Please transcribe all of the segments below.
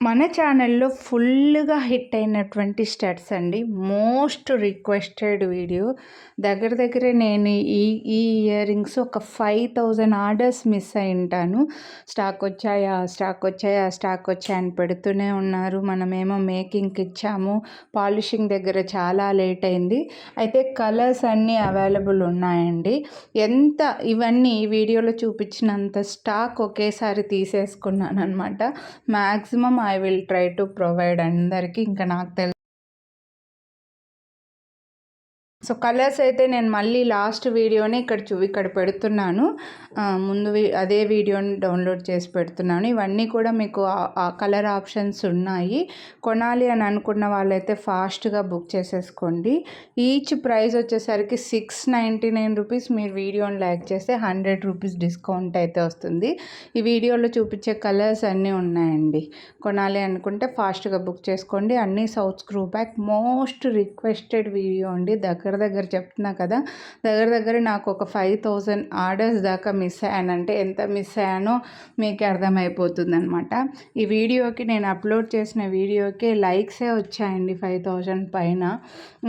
మన ఛానల్లో ఫుల్గా హిట్ అయినటువంటి స్టడ్స్ అండి. Most requested video. దగ్గర నేను ఈ ఇయర్ రింగ్స్ ఒక 5000 ఆర్డర్స్ మిస్ అయి ఉంటాను. స్టాక్ వచ్చాయా అని పెడుతూనే ఉన్నారు. మనమేమో మేకింగ్కి ఇచ్చాము, పాలిషింగ్ దగ్గర చాలా లేట్ అయింది. అయితే కలర్స్ అన్నీ అవైలబుల్ ఉన్నాయండి. ఇవన్నీ ఈ వీడియోలో చూపించినంత స్టాక్ ఒకేసారి తీసేసుకున్నాను అనమాట. Maximum I will try to provide అందరికీ. ఇంకా నాకు సో కలర్స్ అయితే నేను మళ్ళీ లాస్ట్ వీడియోని ఇక్కడ పెడుతున్నాను. ముందు అదే వీడియోని డౌన్లోడ్ చేసి పెడుతున్నాను. ఇవన్నీ కూడా మీకు ఆ కలర్ ఆప్షన్స్ ఉన్నాయి. కొనాలి అని అనుకున్న వాళ్ళైతే ఫాస్ట్గా బుక్ చేసేసుకోండి. ఈచ్ ప్రైస్ వచ్చేసరికి 699 రూపీస్. మీరు వీడియోని లైక్ చేస్తే 100 రూపీస్ డిస్కౌంట్ అయితే వస్తుంది. ఈ వీడియోలో చూపించే కలర్స్ అన్నీ ఉన్నాయండి. కొనాలి అనుకుంటే ఫాస్ట్గా బుక్ చేసుకోండి. అన్నీ south screw back. Most requested video అండి. దగ్గర చెప్తున్నా కదా, దగ్గర నాకు ఒక 5000 ఆర్డర్స్ దాకా మిస్ అయ్యానంటే ఎంత మిస్ అయ్యానో మీకు అర్థమైపోతుంది అనమాట. ఈ వీడియోకి నేను అప్లోడ్ చేసిన వీడియోకి లైక్సే వచ్చాయండి 5000 పైన.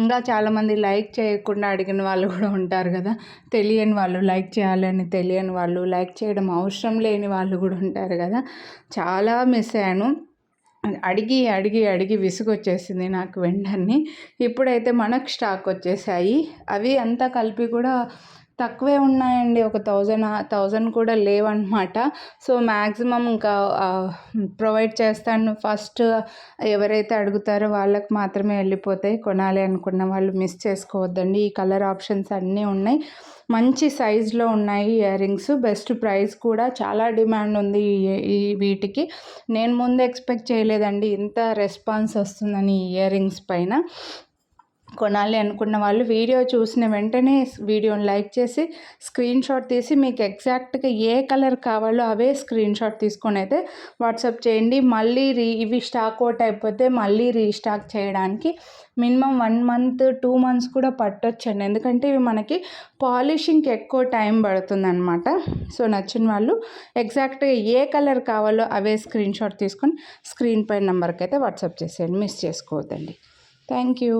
ఇంకా చాలామంది లైక్ చేయకుండా అడిగిన వాళ్ళు కూడా ఉంటారు కదా, తెలియని వాళ్ళు, లైక్ చేయాలని తెలియని వాళ్ళు, లైక్ చేయడం అవసరం లేని వాళ్ళు కూడా ఉంటారు కదా. చాలా మిస్ అయ్యాను. అడిగి విసుగొచ్చేసింది నాకు వెంటనే. ఇప్పుడైతే మనకు స్టాక్ వచ్చేసాయి. అవి అంతా కలిపి కూడా తక్కువే ఉన్నాయండి. ఒక 1000 కూడా లేవన్నమాట. సో మ్యాక్సిమం ఇంకా ప్రొవైడ్ చేస్తాను. ఫస్ట్ ఎవరైతే అడుగుతారో వాళ్ళకి మాత్రమే వెళ్ళిపోతాయి. కొనాలి అనుకున్న వాళ్ళు మిస్ చేసుకోవద్దండి. ఈ కలర్ ఆప్షన్స్ అన్నీ ఉన్నాయి. మంచి సైజులో ఉన్నాయి ఇయర్ రింగ్స్. బెస్ట్ ప్రైస్ కూడా. చాలా డిమాండ్ ఉంది ఈ వీటికి. నేను ముందు ఎక్స్పెక్ట్ చేయలేదండి ఇంత రెస్పాన్స్ వస్తుందని ఇయర్ రింగ్స్ పైన. కొనాలి అనుకున్న వాళ్ళు వీడియో చూసిన వెంటనే వీడియోని లైక్ చేసి స్క్రీన్ షాట్ తీసి మీకు ఎగ్జాక్ట్గా ఏ కలర్ కావాలో అవే స్క్రీన్ షాట్ తీసుకొని అయితే వాట్సాప్ చేయండి. మళ్ళీ ఇవి స్టాక్ అవుట్ అయిపోతే మళ్ళీ రీస్టాక్ చేయడానికి మినిమం 1 మంత్ 2 మంత్స్ కూడా పట్టొచ్చండి. ఎందుకంటే ఇవి మనకి పాలిషింగ్కి ఎక్కువ టైం పడుతుందన్నమాట. సో నచ్చిన వాళ్ళు ఎగ్జాక్ట్గా ఏ కలర్ కావాలో అవే స్క్రీన్ షాట్ తీసుకొని స్క్రీన్ పై నెంబర్కి అయితే వాట్సాప్ చేసేయండి. మిస్ చేసుకోవద్దండి. Thank you.